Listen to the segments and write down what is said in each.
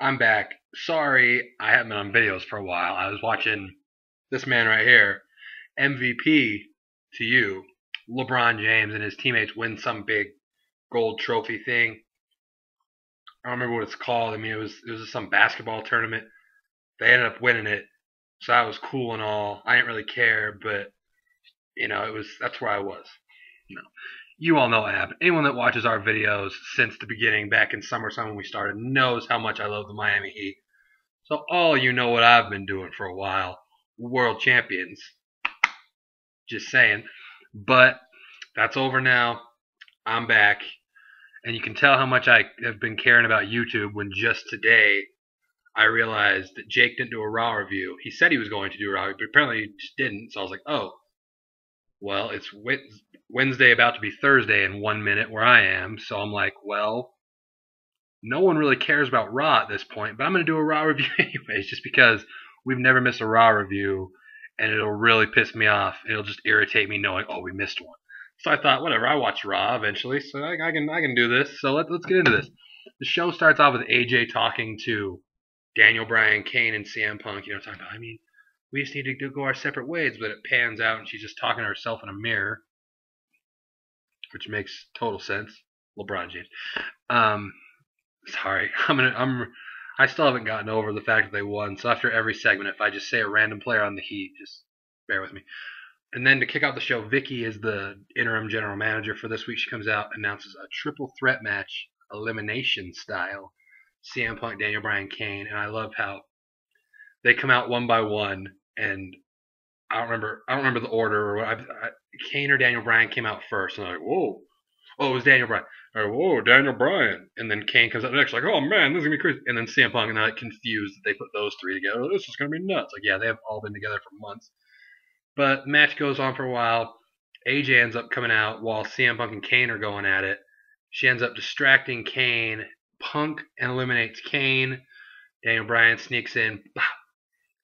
I'm back. Sorry, I haven't been on videos for a while. I was watching this man right here, MVP to you, LeBron James and his teammates win some big gold trophy thing. I don't remember what it's called. I mean, it was some basketball tournament. They ended up winning it, so that was cool and all. I didn't really care, but that's where I was. No, you all know what happened. Anyone that watches our videos since the beginning, back in summertime when we started, knows how much I love the Miami Heat. So all you know what I've been doing for a while. World champions. Just saying. But that's over now. I'm back. And you can tell how much I have been caring about YouTube when just today I realized that Jake didn't do a Raw review. He said he was going to do a Raw review, but apparently he just didn't. So I was like, oh, well, it's Wednesday about to be Thursday in 1 minute where I am. So I'm like, well, no one really cares about Raw at this point, but I'm going to do a Raw review anyways, just because we've never missed a Raw review, and it'll really piss me off. It'll just irritate me knowing, oh, we missed one. So I thought, whatever, I watch Raw eventually, so I can do this. So let's get into this. The show starts off with AJ talking to Daniel Bryan, Kane, and CM Punk. Talking about, we just need to go our separate ways, but it pans out, and she's just talking to herself in a mirror, which makes total sense. LeBron James. Sorry, I still haven't gotten over the fact that they won. So after every segment, if I just say a random player on the Heat, just bear with me. And then to kick off the show, Vicky is the interim general manager for this week. She comes out, announces a triple threat match, elimination style. CM Punk, Daniel Bryan, Kane, and I love how they come out one by one. And I don't remember the order. Kane or Daniel Bryan came out first, and I'm like, whoa. Oh, it was Daniel Bryan. Or, whoa, Daniel Bryan. And then Kane comes out next, like, oh man, this is gonna be crazy. And then CM Punk, and I'm like, confused that they put those three together. Oh, this is gonna be nuts. Like, yeah, they have all been together for months. But the match goes on for a while. AJ ends up coming out while CM Punk and Kane are going at it. She ends up distracting Kane. Punk eliminates Kane. Daniel Bryan sneaks in.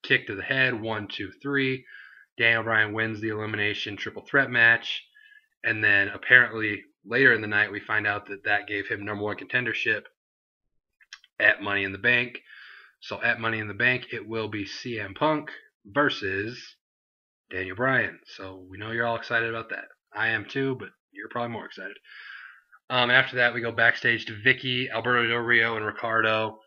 Kick to the head. 1, 2, 3. Daniel Bryan wins the elimination triple threat match. And then apparently later in the night, we find out that gave him number one contendership at Money in the Bank. So at Money in the Bank, it will be CM Punk versus Daniel Bryan. So we know you're all excited about that. I am too, but you're probably more excited. After that, we go backstage to Vicky, Alberto Del Rio, and Ricardo.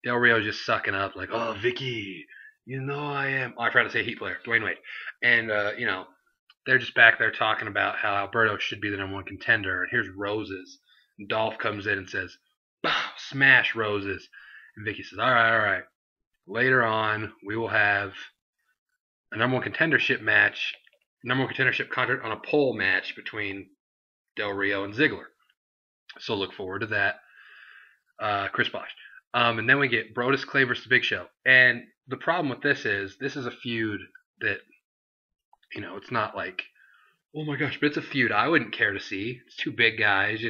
Del Rio just sucking up, like, oh, Vicky, you know I am. Oh, I forgot to say Heat player, Dwayne Wade. And, they're just back there talking about how Alberto should be the number one contender. And here's Roses. And Dolph comes in and says, smash Roses. And Vicky says, all right. Later on, we will have a number one contendership contract on a pole match between Del Rio and Ziggler. So look forward to that. Chris Bosh. And then we get Brodus Clay versus Big Show. And the problem with this is a feud that, it's not like, oh my gosh, but it's a feud I wouldn't care to see. It's two big guys,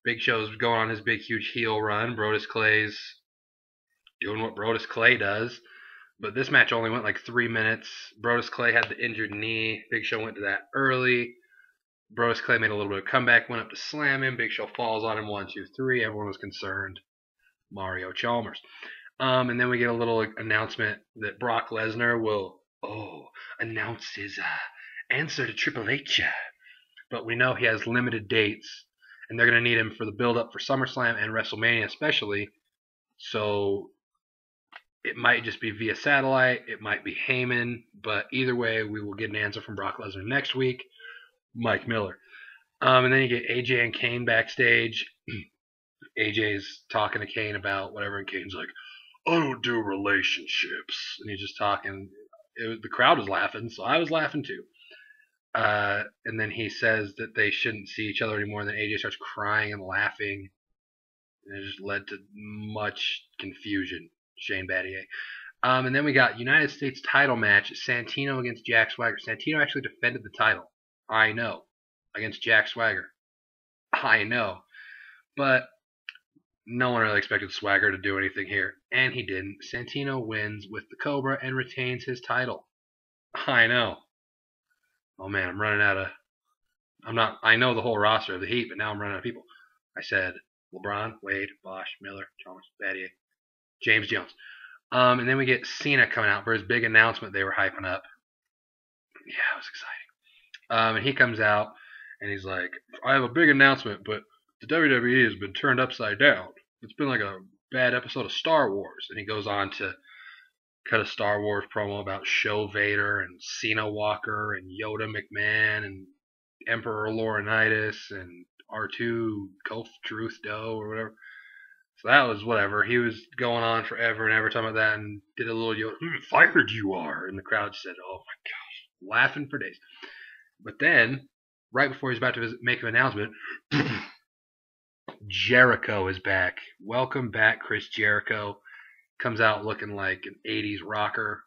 Big Show's going on his big, huge heel run. Brodus Clay's doing what Brodus Clay does. But this match only went like 3 minutes. Brodus Clay had the injured knee. Big Show went to that early. Brodus Clay made a little bit of comeback, went up to slam him. Big Show falls on him, 1, 2, 3. Everyone was concerned. Mario Chalmers. And then we get a little announcement that Brock Lesnar will, announce his answer to Triple H. But we know he has limited dates, and they're going to need him for the build-up for SummerSlam and WrestleMania especially. So it might just be via satellite. It might be Heyman. But either way, we will get an answer from Brock Lesnar next week. Mike Miller. And then you get AJ and Kane backstage. AJ's talking to Kane about whatever, and Kane's like, I don't do relationships. And he's just talking. The crowd was laughing, so I was laughing too. And then he says that they shouldn't see each other anymore, and then AJ starts crying and laughing. And it just led to much confusion. Shane Battier. And then we got United States title match, Santino against Jack Swagger. Santino actually defended the title. I know. Against Jack Swagger. I know. But no one really expected Swagger to do anything here. And he didn't. Santino wins with the Cobra and retains his title. I know. Oh man, I'm running out of... I know the whole roster of the Heat, but now I'm running out of people. I said LeBron, Wade, Bosh, Miller, Chalmers, Battier. James Jones. And then we get Cena coming out for his big announcement they were hyping up. Yeah, it was exciting. And he comes out and he's like, I have a big announcement, but the WWE has been turned upside down. It's been like a bad episode of Star Wars. And he goes on to cut a Star Wars promo about Show Vader and Cena Walker and Yoda McMahon and Emperor Laurinaitis and R2 Gulf Truth Doe or whatever. So that was whatever. He was going on forever and ever talking about that and did a little Yoda, fired you are. And the crowd said, oh my gosh, laughing for days. But then, right before he's about to make an announcement, Jericho is back. Welcome back, Chris Jericho. Comes out looking like an 80s rocker,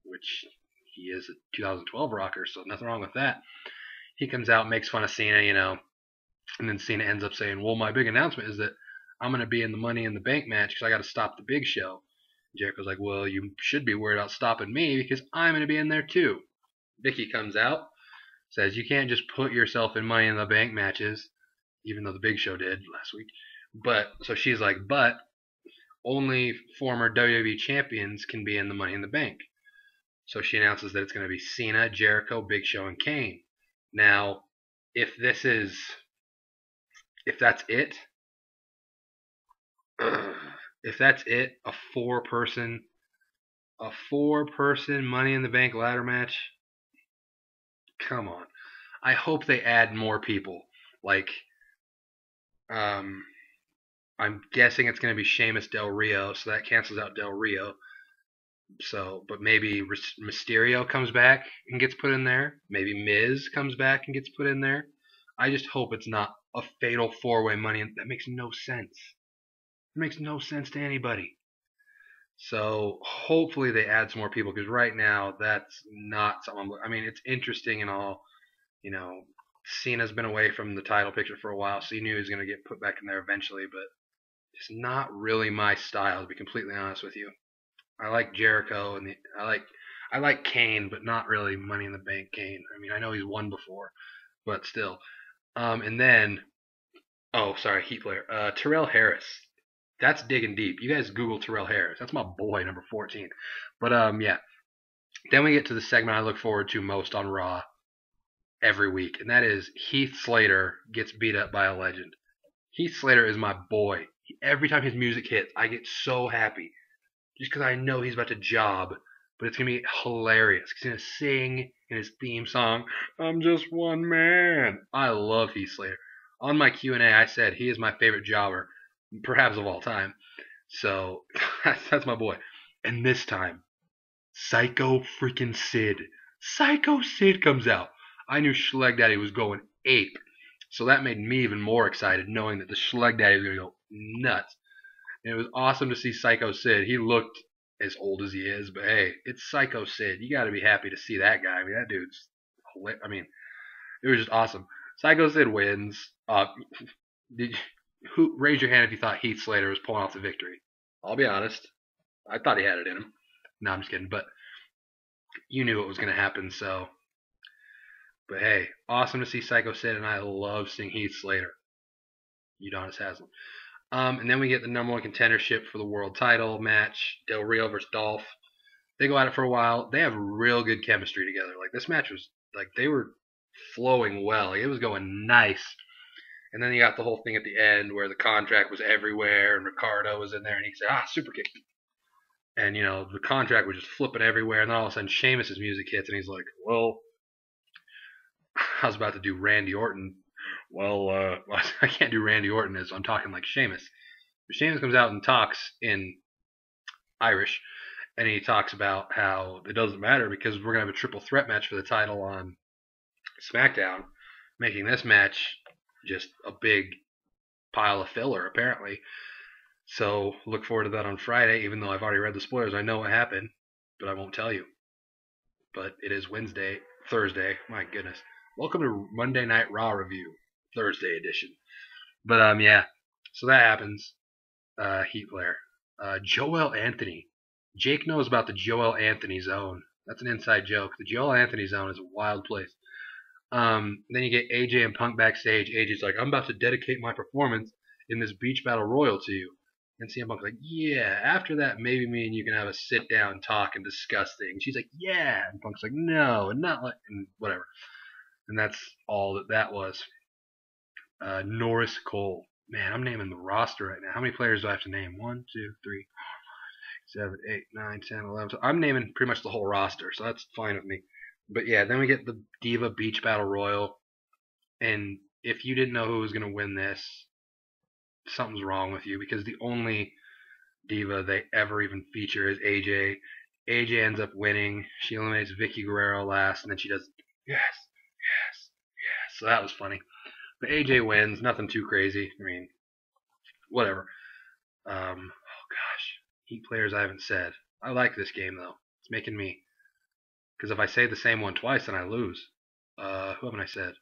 which he is a 2012 rocker, so nothing wrong with that. He comes out, makes fun of Cena, and then Cena ends up saying, well, my big announcement is that I'm going to be in the Money in the Bank match because I got to stop the Big Show. Jericho's like, well, you should be worried about stopping me because I'm going to be in there too. Vicky comes out, says you can't just put yourself in Money in the Bank matches, even though the Big Show did last week. So she's like, but only former WWE champions can be in the Money in the Bank. So she announces that it's going to be Cena, Jericho, Big Show, and Kane. Now, if that's it, a four-person Money in the Bank ladder match. Come on. I hope they add more people. Like, I'm guessing it's going to be Sheamus Del Rio, so that cancels out Del Rio. So, but maybe Mysterio comes back and gets put in there. Maybe Miz comes back and gets put in there. I just hope it's not a fatal four-way Money. That makes no sense. It makes no sense to anybody. So hopefully they add some more people because right now that's not something. I mean, it's interesting and all. Cena's been away from the title picture for a while, so you knew he was going to get put back in there eventually, but it's not really my style, to be completely honest with you. I like Jericho and I like Kane, but not really Money in the Bank Kane. I mean, I know he's won before, but still. And then, Heat Player. Terrell Harris. That's digging deep. You guys Google Terrell Harris. That's my boy, number 14. But yeah. Then we get to the segment I look forward to most on Raw every week, and that is Heath Slater gets beat up by a legend. Heath Slater is my boy. Every time his music hits, I get so happy. Just because I know he's about to job, but it's going to be hilarious. He's going to sing in his theme song, I'm just one man. I love Heath Slater. On my Q&A, I said he is my favorite jobber, perhaps of all time. So, that's my boy. And this time, Psycho freaking Sid. Psycho Sid comes out. I knew Schleg Daddy was going ape. So that made me even more excited, knowing that the Schleg Daddy was going to go nuts. And it was awesome to see Psycho Sid. He looked as old as he is, but hey, it's Psycho Sid. You got to be happy to see that guy. I mean, that dude's, it was just awesome. Psycho Sid wins. Raise your hand if you thought Heath Slater was pulling off the victory. I'll be honest. I thought he had it in him. No, I'm just kidding. But you knew it was going to happen, so. But hey, awesome to see Psycho Sid, and I love seeing Heath Slater. Udonis Haslam. And then we get the number one contendership for the world title match, Del Rio versus Dolph. They go at it for a while. They have real good chemistry together. Like, this match was, they were flowing well. Like, it was going nice. And then you got the whole thing at the end where the contract was everywhere, and Ricardo was in there, and he said, super kick. And, the contract was just flipping everywhere, and then all of a sudden Sheamus' music hits, and he's like, well, I was about to do Randy Orton. Well, I can't do Randy Orton as I'm talking like Sheamus. But Sheamus comes out and talks in Irish, and he talks about how it doesn't matter because we're going to have a triple threat match for the title on SmackDown, making this match just a big pile of filler, apparently. So look forward to that on Friday, even though I've already read the spoilers. I know what happened, but I won't tell you. But it is Thursday. My goodness. Welcome to Monday Night Raw Review, Thursday edition. But yeah, so that happens. Heat Player. Joel Anthony. Jake knows about the Joel Anthony zone. That's an inside joke. The Joel Anthony zone is a wild place. Then you get AJ and Punk backstage. AJ's like, I'm about to dedicate my performance in this Beach Battle Royal to you. And CM Punk's like, yeah, after that, maybe me and you can have a sit down talk and discuss things. She's like, yeah. And Punk's like, no, and not like, and whatever. And that's all that was. Norris Cole. Man, I'm naming the roster right now. How many players do I have to name? 1, 2, 3, 7, 8, 9, 10, 11. So I'm naming pretty much the whole roster, so that's fine with me. But yeah, then we get the Diva Beach Battle Royal. And if you didn't know who was going to win this, something's wrong with you, because the only Diva they ever even feature is AJ. AJ ends up winning. She eliminates Vicky Guerrero last, and then she does yes, yes, yes. So that was funny. But AJ wins. Nothing too crazy. I mean, whatever. Oh gosh, heat players I haven't said. I like this game though. It's making me, because if I say the same one twice, then I lose. Who haven't I said?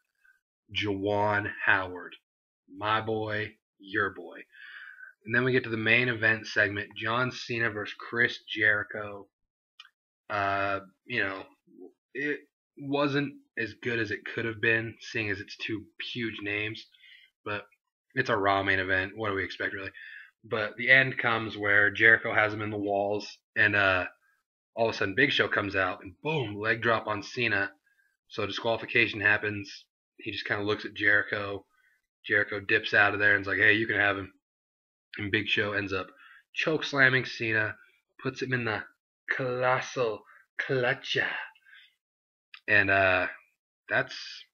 Juwan Howard, my boy, your boy. And then we get to the main event segment: John Cena versus Chris Jericho. It wasn't as good as it could have been, seeing as it's two huge names. But it's a Raw main event. What do we expect, really? But the end comes where Jericho has him in the walls, and all of a sudden Big Show comes out, and boom, leg drop on Cena. So disqualification happens. He just kind of looks at Jericho. Jericho dips out of there and's like, hey, you can have him. And Big Show ends up choke slamming Cena, puts him in the colossal clutcha. And that's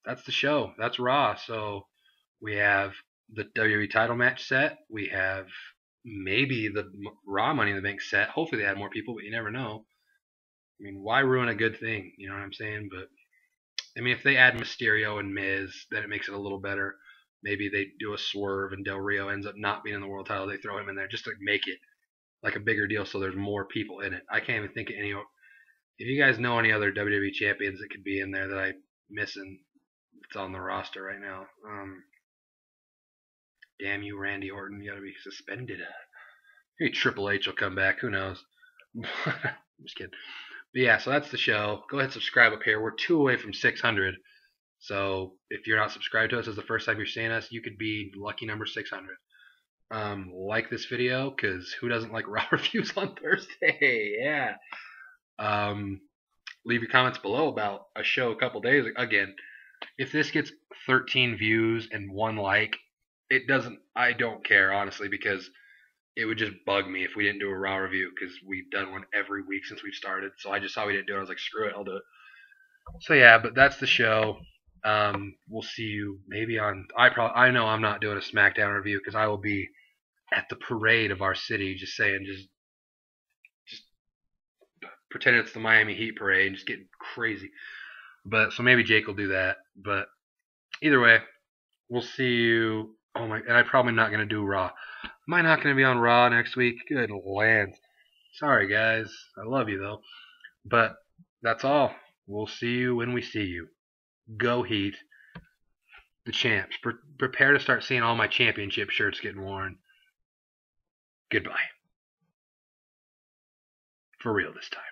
the show. That's Raw. So we have the WWE title match set. We have maybe the Raw Money in the Bank set. Hopefully they add more people, but you never know. I mean, why ruin a good thing? You know what I'm saying? But I mean, if they add Mysterio and Miz, then it makes it a little better. Maybe they do a swerve and Del Rio ends up not being in the world title. They throw him in there just to make it like a bigger deal, so there's more people in it. I can't even think of any. If you guys know any other WWE champions that could be in there that I'm missing, it's on the roster right now. Damn you, Randy Orton, you gotta be suspended. Maybe Triple H will come back. Who knows? I'm just kidding. But yeah, so that's the show. Go ahead and subscribe up here. We're 2 away from 600. So if you're not subscribed to us as the first time you're seeing us, you could be lucky number 600. Like this video, because who doesn't like Raw reviews on Thursday? Yeah. Leave your comments below about a show a couple days. Again, if this gets 13 views and 1 like, I don't care, honestly, because it would just bug me if we didn't do a Raw review, because we've done one every week since we've started. So I just saw we didn't do it. I was like, screw it, I'll do it. So yeah, but that's the show. We'll see you maybe on. I know I'm not doing a SmackDown review because I will be at the parade of our city, just pretend it's the Miami Heat parade, and just getting crazy. But so maybe Jake will do that. But either way, we'll see you. Oh my! And I'm probably not gonna do Raw. Am I not gonna be on Raw next week? Good land. Sorry guys. I love you though. But that's all. We'll see you when we see you. Go Heat. The champs. Prepare to start seeing all my championship shirts getting worn. Goodbye. For real this time.